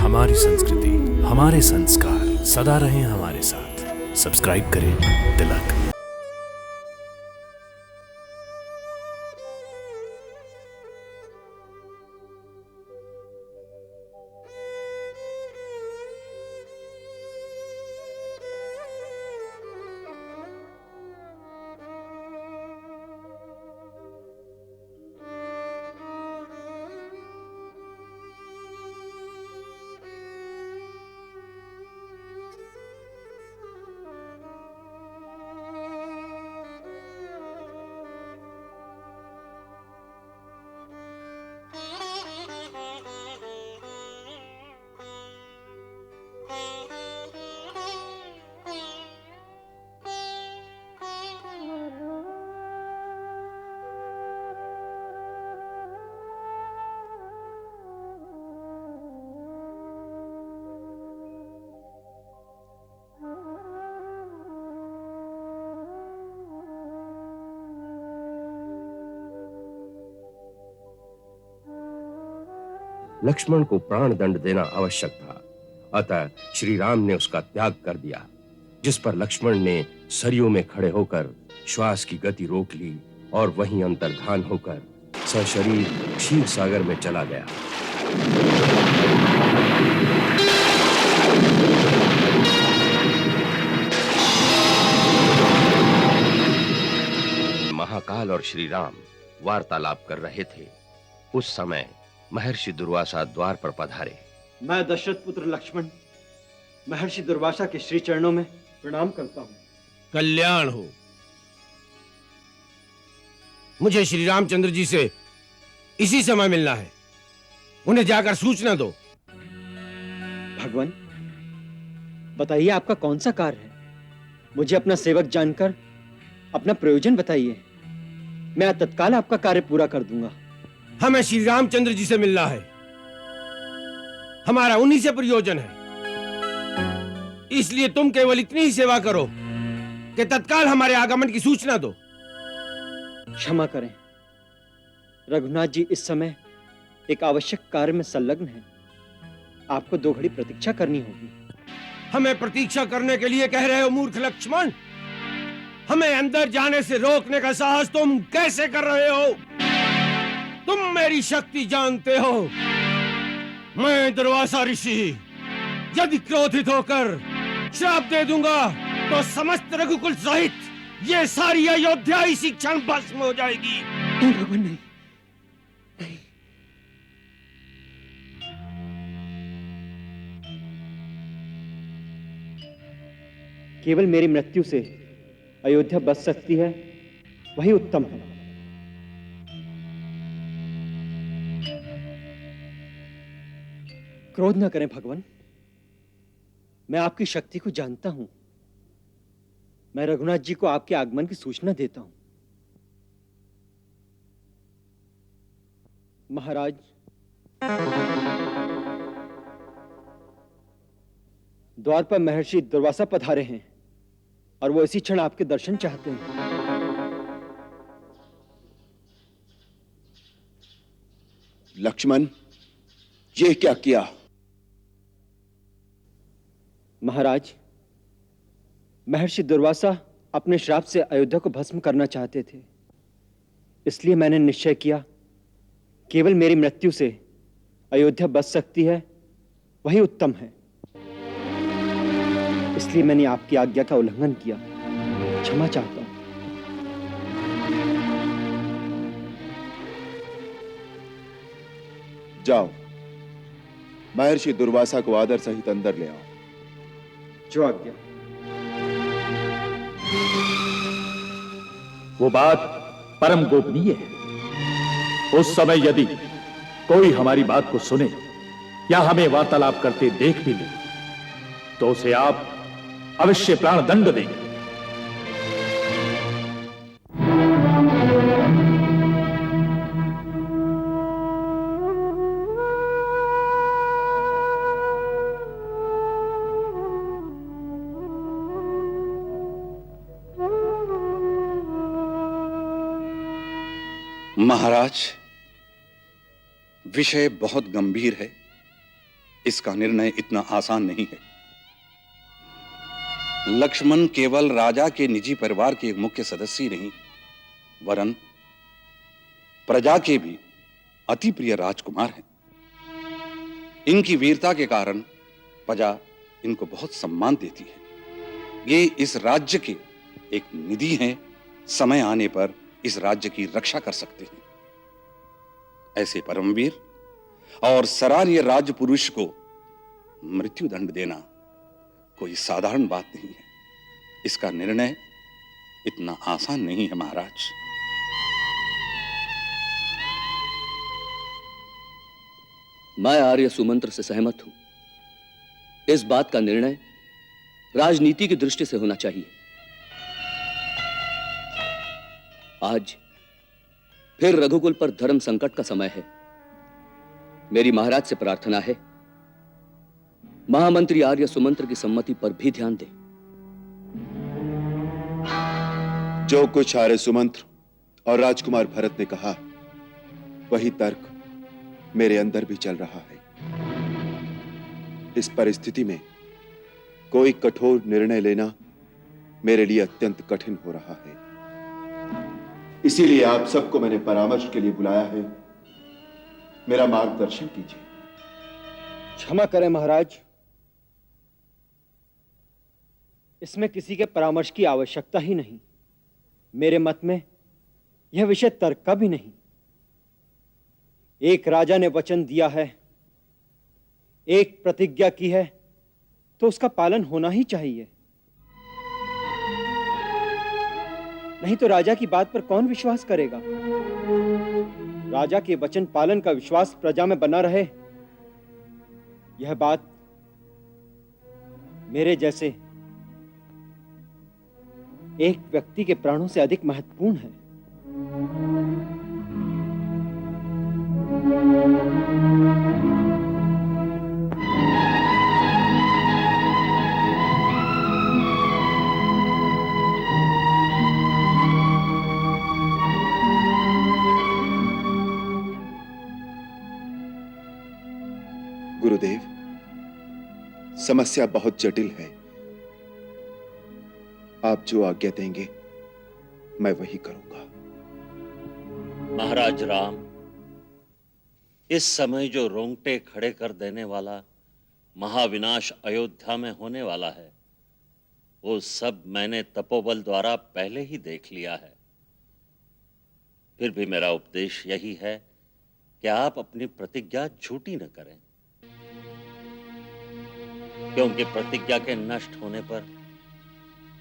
हमारी संस्कृति, हमारे संस्कार सदा रहें हमारे साथ। सब्सक्राइब करें तिलक। लक्ष्मण को प्राण दंड देना आवश्यक था, अतः श्री राम ने उसका त्याग कर दिया, जिस पर लक्ष्मण ने सरयू में खड़े होकर श्वास की गति रोक ली और वहीं अंतर्धान होकर सशरीर क्षीर सागर में चला गया। महाकाल और श्री राम वार्तालाप कर रहे थे। उस समय महर्षि दुर्वासा द्वार पर पधारे। मैं दशरथ पुत्र लक्ष्मण महर्षि दुर्वासा के श्री चरणों में प्रणाम करता हूँ। कल्याण हो। मुझे श्री रामचंद्र जी से इसी समय मिलना है, उन्हें जाकर सूचना दो। भगवान, बताइए आपका कौन सा कार्य है? मुझे अपना सेवक जानकर अपना प्रयोजन बताइए, मैं तत्काल आपका कार्य पूरा कर दूंगा। हमें श्री रामचंद्र जी से मिलना है, हमारा उन्हीं से प्रयोजन है। इसलिए तुम केवल इतनी ही सेवा करो कि तत्काल हमारे आगमन की सूचना दो। क्षमा करें, रघुनाथ जी इस समय एक आवश्यक कार्य में संलग्न हैं। आपको 2 घड़ी प्रतीक्षा करनी होगी। हमें प्रतीक्षा करने के लिए कह रहे हो मूर्ख लक्ष्मण? हमें अंदर जाने से रोकने का साहस तुम कैसे कर रहे हो? तुम मेरी शक्ति जानते हो। मैं दुर्वासा ऋषि यदि क्रोधित होकर श्राप दे दूंगा तो समस्त रघुकुल सहित ये सारी अयोध्या इसी क्षण भस्म हो जाएगी। नहीं भगवान, नहीं, नहीं। केवल मेरी मृत्यु से अयोध्या बच सकती है, वही उत्तम है। क्रोध न करें भगवान, मैं आपकी शक्ति को जानता हूं। मैं रघुनाथ जी को आपके आगमन की सूचना देता हूं। महाराज, द्वार पर महर्षि दुर्वासा पधारे हैं और वो इसी क्षण आपके दर्शन चाहते हैं। लक्ष्मण, ये क्या किया? महाराज, महर्षि दुर्वासा अपने श्राप से अयोध्या को भस्म करना चाहते थे, इसलिए मैंने निश्चय किया केवल मेरी मृत्यु से अयोध्या बच सकती है, वही उत्तम है। इसलिए मैंने आपकी आज्ञा का उल्लंघन किया। क्षमा चाहता हूं। जाओ, महर्षि दुर्वासा को आदर सहित अंदर ले आओ। जो आज्ञा। वो बात परम गोपनीय है। उस समय यदि कोई हमारी बात को सुने या हमें वार्तालाप करते देख भी ले तो उसे आप अवश्य प्राण दंड देंगे। महाराज, विषय बहुत गंभीर है। इसका निर्णय इतना आसान नहीं है। लक्ष्मण केवल राजा के निजी परिवार के एक मुख्य सदस्य ही नहीं, वरन प्रजा के भी अति प्रिय राजकुमार हैं। इनकी वीरता के कारण प्रजा इनको बहुत सम्मान देती है। ये इस राज्य के एक निधि हैं, समय आने पर इस राज्य की रक्षा कर सकते हैं। ऐसे परमवीर और सराहनीय राज्य पुरुष को मृत्यु दंड देना कोई साधारण बात नहीं है। इसका निर्णय इतना आसान नहीं है महाराज। मैं आर्य सुमंत्र से सहमत हूं। इस बात का निर्णय राजनीति की दृष्टि से होना चाहिए। आज फिर रघुकुल पर धर्म संकट का समय है। मेरी महाराज से प्रार्थना है, महामंत्री आर्य सुमंत्र की सम्मति पर भी ध्यान दें। जो कुछ आर्य सुमंत्र और राजकुमार भरत ने कहा, वही तर्क मेरे अंदर भी चल रहा है। इस परिस्थिति में कोई कठोर निर्णय लेना मेरे लिए अत्यंत कठिन हो रहा है। इसीलिए आप सबको मैंने परामर्श के लिए बुलाया है। मेरा मार्गदर्शन कीजिए। क्षमा करें महाराज, इसमें किसी के परामर्श की आवश्यकता ही नहीं। मेरे मत में यह विषय तर्क का भी नहीं। एक राजा ने वचन दिया है, एक प्रतिज्ञा की है, तो उसका पालन होना ही चाहिए। नहीं तो राजा की बात पर कौन विश्वास करेगा? राजा के वचन पालन का विश्वास प्रजा में बना रहे, यह बात मेरे जैसे एक व्यक्ति के प्राणों से अधिक महत्वपूर्ण है। गुरुदेव, समस्या बहुत जटिल है। आप जो आज्ञा देंगे मैं वही करूंगा। महाराज राम, इस समय जो रोंगटे खड़े कर देने वाला महाविनाश अयोध्या में होने वाला है, वो सब मैंने तपोबल द्वारा पहले ही देख लिया है। फिर भी मेरा उपदेश यही है कि आप अपनी प्रतिज्ञा झूठी न करें, क्योंकि प्रतिज्ञा के नष्ट होने पर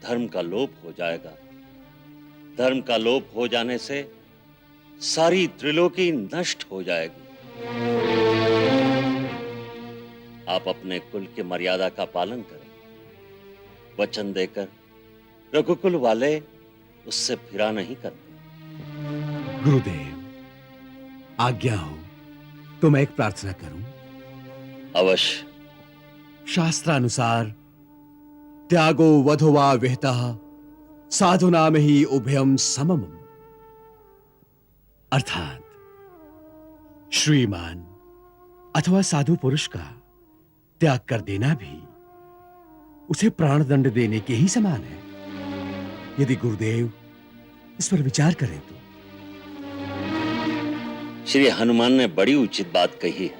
धर्म का लोप हो जाएगा। धर्म का लोप हो जाने से सारी त्रिलोकी नष्ट हो जाएगी। आप अपने कुल की मर्यादा का पालन करें। वचन देकर रघुकुल वाले उससे फिरा नहीं करते। गुरुदेव, आज्ञा हो तो मैं एक प्रार्थना करूं? अवश्य। शास्त्रानुसार त्यागो वधोवा विहितः साधुना में ही उभयम समम। अर्थात श्रीमान अथवा साधु पुरुष का त्याग कर देना भी उसे प्राण दंड देने के ही समान है। यदि गुरुदेव इस पर विचार करें तो। श्री हनुमान ने बड़ी उचित बात कही है।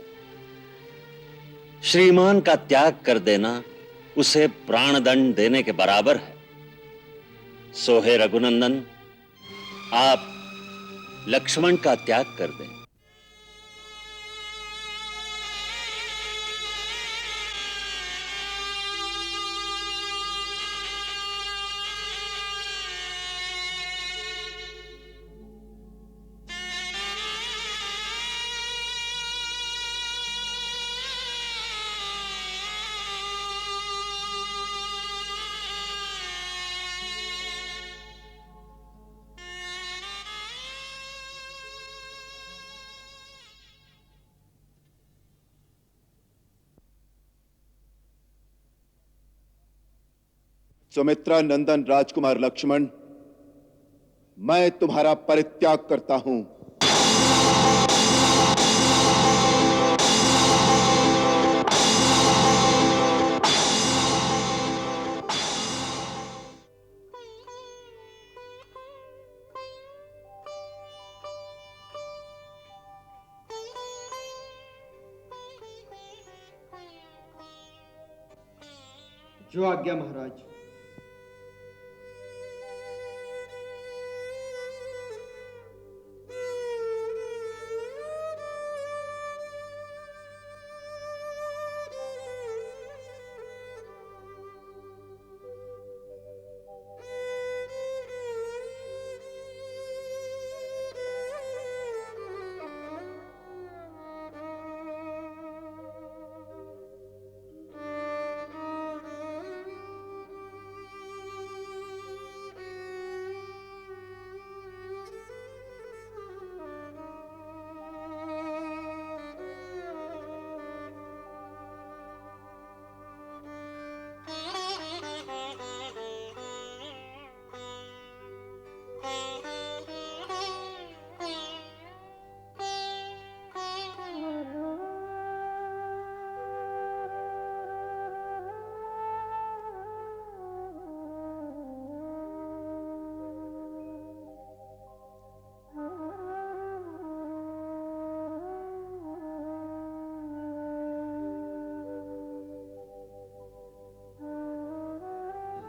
श्रीमान का त्याग कर देना उसे प्राण दंड देने के बराबर है। सो हे रघुनंदन, आप लक्ष्मण का त्याग कर दें। सुमित्रा नंदन राजकुमार लक्ष्मण, मैं तुम्हारा परित्याग करता हूं। जो आज्ञा महाराज।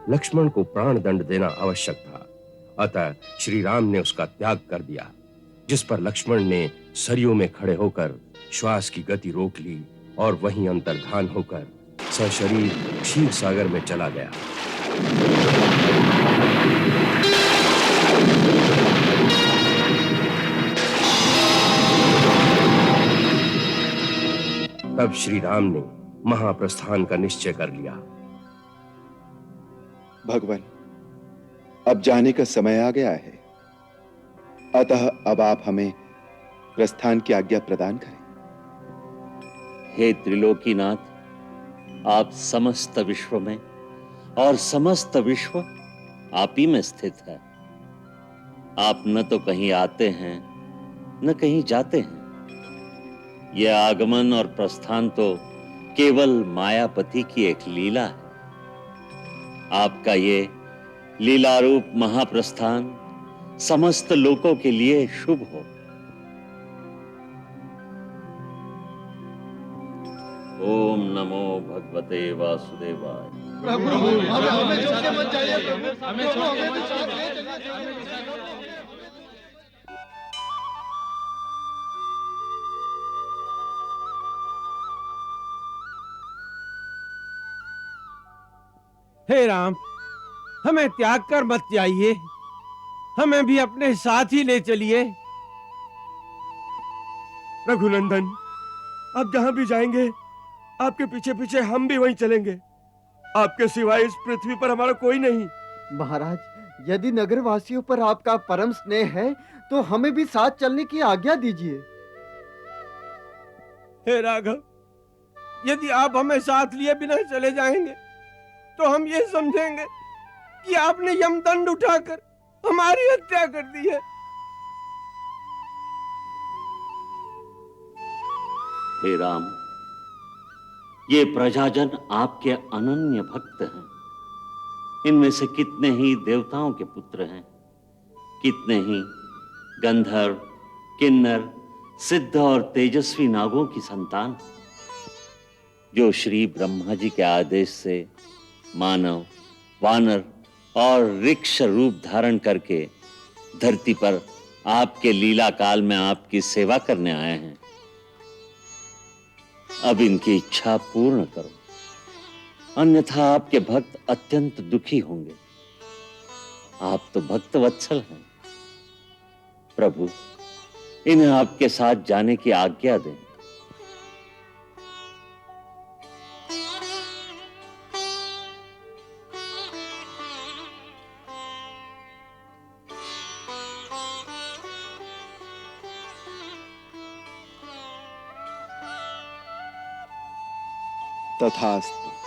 लक्ष्मण को प्राण दंड देना आवश्यक था, अतः श्री राम ने उसका त्याग कर दिया, जिस पर लक्ष्मण ने सरयू में खड़े होकर श्वास की गति रोक ली और वहीं अंतर्धान होकर सशरीर क्षीर सागर में चला गया। तब श्री राम ने महाप्रस्थान का निश्चय कर लिया। भगवान, अब जाने का समय आ गया है, अतः अब आप हमें प्रस्थान की आज्ञा प्रदान करें। हे त्रिलोकीनाथ, आप समस्त विश्व में और समस्त विश्व आप ही में स्थित है। आप न तो कहीं आते हैं न कहीं जाते हैं। यह आगमन और प्रस्थान तो केवल मायापति की एक लीला है। आपका ये लीलारूप महाप्रस्थान समस्त लोकों के लिए शुभ हो। ओम नमो भगवते वासुदेवाय। हे राम, हमें त्याग कर मत जाइए, हमें भी अपने साथ ही ले चलिए। रघुनंदन, आप जहां भी जाएंगे आपके पीछे पीछे हम भी वहीं चलेंगे। आपके सिवाय इस पृथ्वी पर हमारा कोई नहीं। महाराज, यदि नगरवासियों पर आपका परम स्नेह है तो हमें भी साथ चलने की आज्ञा दीजिए। हे राघव, यदि आप हमें साथ लिए बिना चले जाएंगे तो हम ये समझेंगे कि आपने यमदंड उठाकर हमारी हत्या कर दी है। हे राम, ये प्रजाजन आपके अनन्य भक्त हैं। इनमें से कितने ही देवताओं के पुत्र हैं, कितने ही गंधर्व, किन्नर, सिद्ध और तेजस्वी नागों की संतान, जो श्री ब्रह्मा जी के आदेश से मानव, वानर और ऋक्ष रूप धारण करके धरती पर आपके लीला काल में आपकी सेवा करने आए हैं। अब इनकी इच्छा पूर्ण करो, अन्यथा आपके भक्त अत्यंत दुखी होंगे। आप तो भक्त वत्सल हैं। प्रभु, इन्हें आपके साथ जाने की आज्ञा दें। तथास्तु।